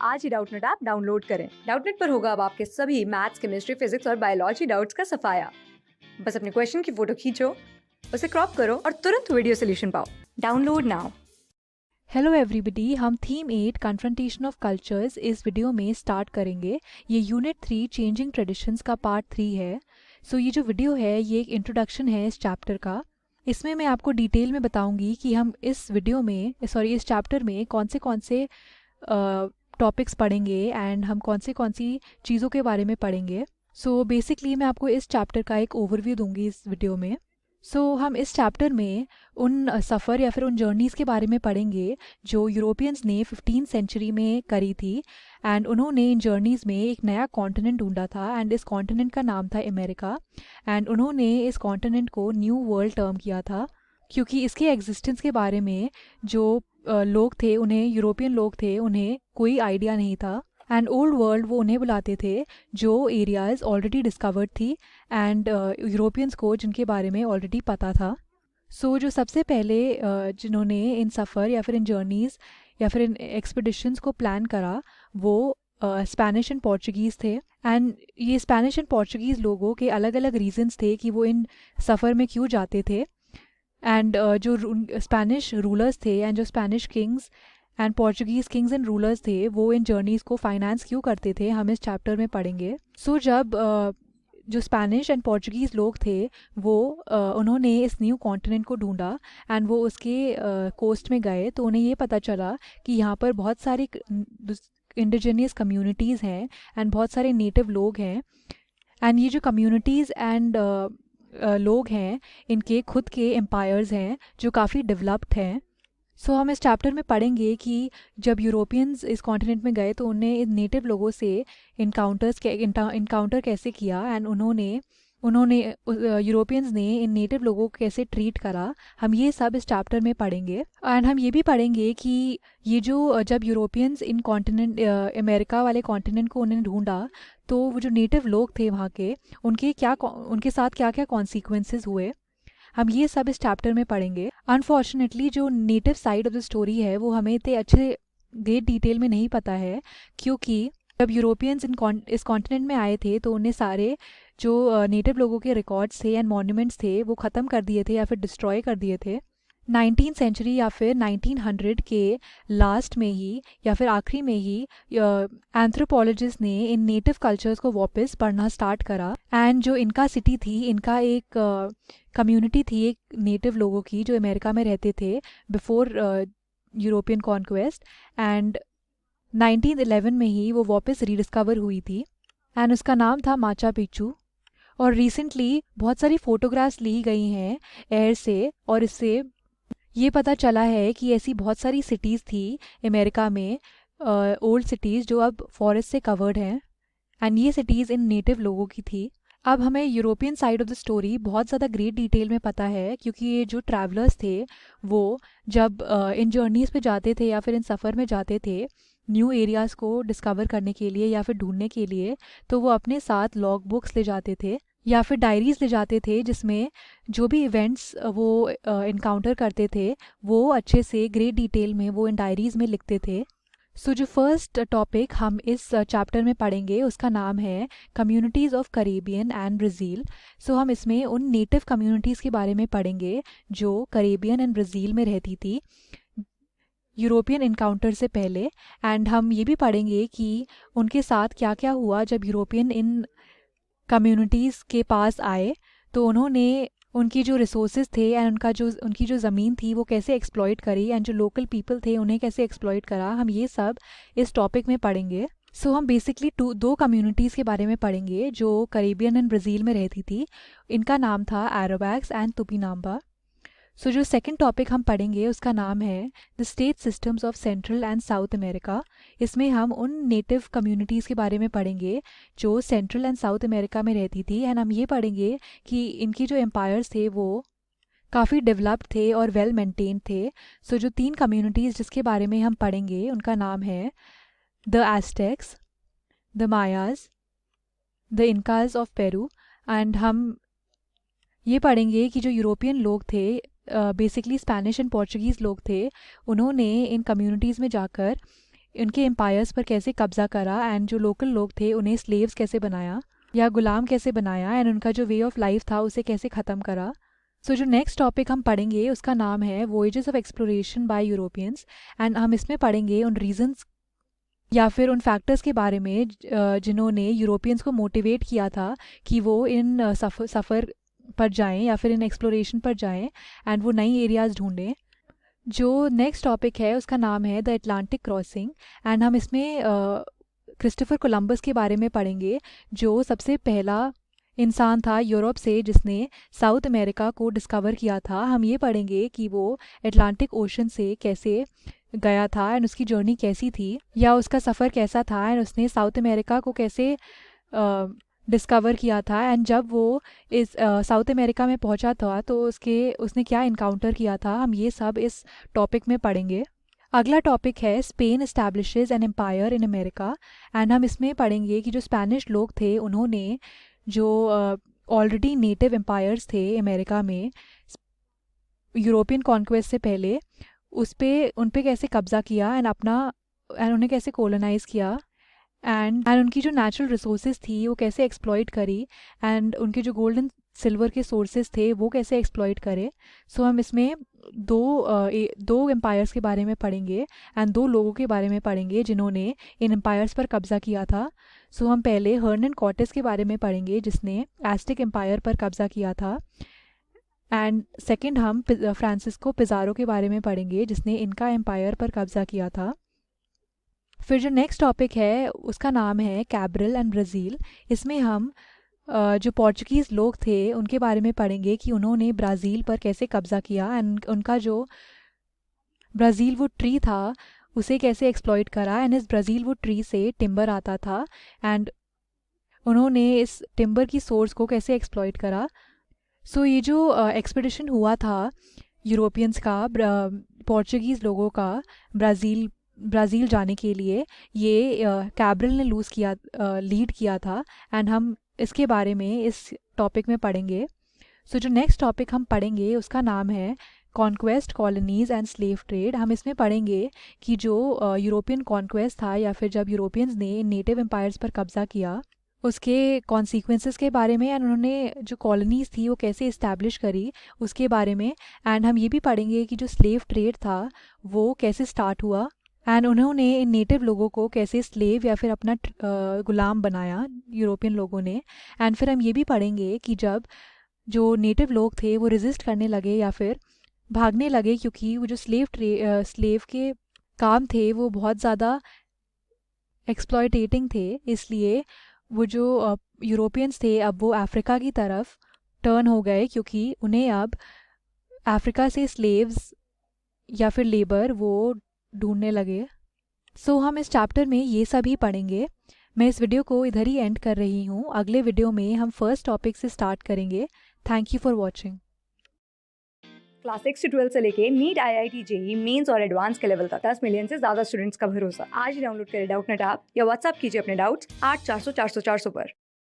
आज ही Doubtnut app download करें। Doubtnut पर होगा अब आपके सभी मैथ्स, केमिस्ट्री, फिजिक्स और बायोलॉजी डाउट्स का सफाया। बस अपने क्वेश्चन की फोटो खींचो, उसे क्रॉप करो और तुरंत वीडियो सोल्यूशन पाओ। Download now. हेलो एवरीबॉडी, हम थीम 8 कन्फ्रंटेशन ऑफ कल्चर्स इस वीडियो में स्टार्ट करेंगे। ये यूनिट 3 चेंजिंग ट्रेडिशंस का पार्ट 3 है। सो ये जो वीडियो है ये एक इंट्रोडक्शन है इस चैप्टर का। इसमें मैं आपको डिटेल में बताऊंगी कि हम इस वीडियो में इस चैप्टर में कौन से टॉपिक्स पढ़ेंगे एंड हम कौन सी चीज़ों के बारे में पढ़ेंगे। सो बेसिकली मैं आपको इस चैप्टर का एक ओवरव्यू दूंगी इस वीडियो में। हम इस चैप्टर में उन सफ़र या फिर उन जर्नीज़ के बारे में पढ़ेंगे जो यूरोपियंस ने 15th सेंचुरी में करी थी। एंड उन्होंने इन जर्नीज़ में एक नया कॉन्टिनेंट ढूंढा था एंड इस कॉन्टिनेंट का नाम था अमेरिका। एंड उन्होंने इस कॉन्टिनेंट को न्यू वर्ल्ड टर्म किया था क्योंकि इसके एग्जिस्टेंस के बारे में जो लोग थे, उन्हें यूरोपियन लोग थे, उन्हें कोई आइडिया नहीं था। एंड ओल्ड वर्ल्ड वो उन्हें बुलाते थे जो एरियाज़ ऑलरेडी डिस्कवर्ड थी एंड यूरोपियंस को जिनके बारे में ऑलरेडी पता था। जो सबसे पहले जिन्होंने इन सफ़र या फिर इन जर्नीज़ या फिर इन एक्सपीडिशंस को प्लान करा वो स्पेनिश एंड पोर्चुगीज़ थे। एंड ये स्पेनिश एंड पोर्चुगीज़ लोगों के अलग अलग रीजंस थे कि वो इन सफ़र में क्यों जाते थे। एंड जो स्पेनिश रूलर्स थे एंड जो Spanish Kings and Portuguese Kings and rulers थे वो इन जर्नीज़ को फाइनेंस क्यों करते थे हम इस चैप्टर में पढ़ेंगे। जब जो स्पेनिश एंड पोर्चुगीज़ लोग थे वो उन्होंने इस न्यू कॉन्टिनेंट को ढूंढा एंड वो उसके कोस्ट में गए तो उन्हें ये पता चला कि यहाँ पर बहुत सारी इंडिजिनियस कम्युनिटीज़ हैं एंड बहुत सारे नेटिव लोग हैं। एंड ये जो कम्युनिटीज़ एंड लोग हैं इनके खुद के एम्पायर्स हैं जो काफ़ी डेवलप्ड हैं। हम इस चैप्टर में पढ़ेंगे कि जब यूरोपियंस इस कॉन्टिनेंट में गए तो उन्हें इन नेटिव लोगों से इनकाउंटर कैसे किया एंड उन्होंने यूरोपियंस ने इन नेटिव लोगों को कैसे ट्रीट करा, हम ये सब इस चैप्टर में पढ़ेंगे। एंड हम ये भी पढ़ेंगे कि ये जो जब यूरोपियंस इन कॉन्टिनेंट अमेरिका वाले कॉन्टिनेंट को उन्होंने ढूंढा तो वो जो नेटिव लोग थे वहाँ के उनके साथ क्या क्या कॉन्सिक्वेंसेस हुए, हम ये सब इस चैप्टर में पढ़ेंगे। अनफॉर्चुनेटली जो native side of the story है वो हमें इतने अच्छे ग्रेट डिटेल में नहीं पता है क्योंकि जब यूरोपियंस इस कॉन्टिनेंट में आए थे तो उन्हें सारे जो नेटिव लोगों के रिकॉर्ड्स थे एंड मॉन्यूमेंट्स थे वो ख़त्म कर दिए थे या फिर डिस्ट्रॉय कर दिए थे 19th सेंचुरी या फिर 1900 के लास्ट में ही या फिर आखिरी में ही एंथ्रोपोलॉजिस्ट ने इन नेटिव कल्चर्स को वापस पढ़ना स्टार्ट करा। एंड जो इनका सिटी थी, इनका एक कम्युनिटी थी एक नेटिव लोगों की जो अमेरिका में रहते थे बिफोर यूरोपियन कॉन्क्वेस्ट। एंड 1911 में ही वो वापस रीडिस्कवर हुई थी एंड उसका नाम था माचा पिच्चू। और रिसेंटली बहुत सारी फ़ोटोग्राफ्स ली गई हैं एयर से और इससे ये पता चला है कि ऐसी बहुत सारी सिटीज़ थी अमेरिका में, ओल्ड सिटीज़ जो अब फॉरेस्ट से कवर्ड हैं एंड ये सिटीज़ इन नेटिव लोगों की थी। अब हमें European side of the story बहुत ज़्यादा ग्रेट डिटेल में पता है क्योंकि ये जो ट्रैवलर्स थे वो जब इन जर्नीज़ पे जाते थे या फिर इन सफ़र में जाते थे न्यू एरियाज़ को डिस्कवर करने के लिए या फिर ढूंढने के लिए, तो वो अपने साथ लॉग बुक्स ले जाते थे या फिर डायरीज़ ले जाते थे जिसमें जो भी इवेंट्स वो इनकाउंटर करते थे वो अच्छे से ग्रेट डिटेल में वो इन डायरीज़ में लिखते थे। जो फर्स्ट टॉपिक हम इस चैप्टर में पढ़ेंगे उसका नाम है communities of Caribbean and Brazil. हम इसमें उन नेटिव कम्युनिटीज़ के बारे में पढ़ेंगे जो करेबियन एंड ब्राज़ील में रहती थी यूरोपियन इनकाउंटर से पहले। एंड हम ये भी पढ़ेंगे कि उनके साथ क्या क्या हुआ जब यूरोपियन इन कम्युनिटीज़ के पास आए तो उन्होंने उनकी जो रिसोर्सेज थे एंड उनकी जो ज़मीन थी वो कैसे एक्सप्लॉइट करी एंड जो लोकल पीपल थे उन्हें कैसे एक्सप्लॉइट करा, हम ये सब इस टॉपिक में पढ़ेंगे। हम बेसिकली दो कम्युनिटीज़ के बारे में पढ़ेंगे जो करेबियन एंड ब्राज़ील में रहती थी। इनका नाम था एरोवैक्स एंड तुपिनाम्बा। जो सेकंड टॉपिक हम पढ़ेंगे उसका नाम है the state systems of central and south America. इसमें हम उन नेटिव कम्युनिटीज़ के बारे में पढ़ेंगे जो सेंट्रल एंड साउथ अमेरिका में रहती थी एंड हम ये पढ़ेंगे कि इनकी जो एम्पायर्स थे वो काफ़ी डेवलप्ड थे और वेल मेंटेन थे। जो 3 कम्युनिटीज़ जिसके बारे में हम पढ़ेंगे उनका नाम है the Aztecs, the Mayas, the Incas of Peru. And हम ये पढ़ेंगे कि जो यूरोपियन लोग थे बेसिकली स्पेनिश एंड पोर्चुगीज़ लोग थे, उन्होंने इन कम्युनिटीज़ में जाकर उनके एम्पायर्स पर कैसे कब्ज़ा करा एंड जो लोकल लोग थे उन्हें स्लेव्स कैसे बनाया या गुलाम कैसे बनाया एंड उनका जो वे ऑफ लाइफ था उसे कैसे ख़त्म करा। सो जो नेक्स्ट टॉपिक हम पढ़ेंगे उसका नाम है voyages of exploration by Europeans and हम इसमें पढ़ेंगे उन रीजंस या फिर उन फैक्टर्स के बारे में जिन्होंने यूरोपियंस को मोटिवेट किया था कि वो इन सफ़र पर जाएं या फिर इन एक्सप्लोरेशन पर जाएं एंड वो नई एरियाज़ ढूंढें। जो नेक्स्ट टॉपिक है उसका नाम है द अटलांटिक क्रॉसिंग एंड हम इसमें क्रिस्टोफर कोलंबस के बारे में पढ़ेंगे जो सबसे पहला इंसान था यूरोप से जिसने साउथ अमेरिका को डिस्कवर किया था। हम ये पढ़ेंगे कि वो अटलांटिक ओशन से कैसे गया था एंड उसकी जर्नी कैसी थी या उसका सफ़र कैसा था एंड उसने साउथ अमेरिका को कैसे डिस्कवर किया था एंड जब वो इस साउथ अमेरिका में पहुंचा था तो उसने क्या इनकाउंटर किया था। हम ये सब इस टॉपिक में पढ़ेंगे। अगला टॉपिक है Spain establishes an empire in America and हम इसमें पढ़ेंगे कि जो स्पेनिश लोग थे उन्होंने जो ऑलरेडी नेटिव एम्पायर्स थे अमेरिका में यूरोपियन कॉन्क्वेस्ट से पहले उन पे कैसे कब्ज़ा किया एंड उन्हें कैसे कॉलोनाइज़ किया एंड उनकी जो नेचुरल रिसोर्सेज थी वो कैसे एक्सप्लॉइट करी एंड उनके जो गोल्ड एंड सिल्वर के सोर्सेज थे वो कैसे एक्सप्लॉइट करे। सो हम इसमें दो एम्पायर्स के बारे में पढ़ेंगे एंड दो लोगों के बारे में पढ़ेंगे जिन्होंने इन एम्पायर्स पर कब्ज़ा किया था। सो हम पहले हर्नन कॉर्टेस के बारे में पढ़ेंगे जिसने एज़्टेक एम्पायर पर कब्ज़ा किया था एंड सेकंड हम फ्रांसिस्को पिज़ारो के बारे में पढ़ेंगे जिसने इनका एम्पायर पर कब्ज़ा किया था। फिर जो नेक्स्ट टॉपिक है उसका नाम है कैब्रल एंड ब्राज़ील। इसमें हम जो पोर्चुगीज़ लोग थे उनके बारे में पढ़ेंगे कि उन्होंने ब्राज़ील पर कैसे कब्ज़ा किया एंड उनका जो ब्राज़ील वुड ट्री था उसे कैसे एक्सप्लॉइट करा एंड इस ब्राज़ील वुड ट्री से टिम्बर आता था एंड उन्होंने इस टिम्बर की सोर्स को कैसे एक्सप्लॉइट करा। सो ये जो एक्सपीडिशन हुआ था यूरोपियंस का पोर्चुगीज़ लोगों का ब्राज़ील जाने के लिए ये कैब्रल ने लीड किया था एंड हम इसके बारे में इस टॉपिक में पढ़ेंगे। सो जो नेक्स्ट टॉपिक हम पढ़ेंगे उसका नाम है conquest colonies and slave trade. हम इसमें पढ़ेंगे कि जो यूरोपियन कॉन्क्वेस्ट था या फिर जब यूरोपियंस ने नेटिव एम्पायर्स पर कब्ज़ा किया उसके कॉन्सिक्वेंसेस के बारे में एंड उन्होंने जो कॉलोनीज़ थी वो कैसे इस्टेब्लिश करी उसके बारे में एंड हम ये भी पढ़ेंगे कि जो स्लेव ट्रेड था वो कैसे स्टार्ट हुआ एंड उन्होंने इन नेटिव लोगों को कैसे स्लेव या फिर अपना गुलाम बनाया यूरोपियन लोगों ने। एंड फिर हम ये भी पढ़ेंगे कि जब जो नेटिव लोग थे वो रेजिस्ट करने लगे या फिर भागने लगे क्योंकि वो जो स्लेव के काम थे वो बहुत ज़्यादा एक्सप्लॉयटेटिंग थे, इसलिए वो जो यूरोपियंस थे अब वो अफ्रीका की तरफ टर्न हो गए क्योंकि उन्हें अब अफ्रीका से स्लेव्स या फिर लेबर वो ढूंढने लगे। सो हम इस चैप्टर में ये सब ही पढ़ेंगे। मैं इस वीडियो को इधर ही एंड कर रही हूँ। अगले वीडियो में हम फर्स्ट टॉपिक से स्टार्ट करेंगे। Thank you for watching. Class 6 से 12 से लेके नीट, IIT, जेई मेंस और एडवांस के लेवल तक 10 मिलियन से ज्यादा स्टूडेंट्स का भरोसा। आज ही डाउनलोड करें डाउटनेट ऐप या व्हाट्सएप कीजिए अपने डाउट्स 8400 400 400 पर।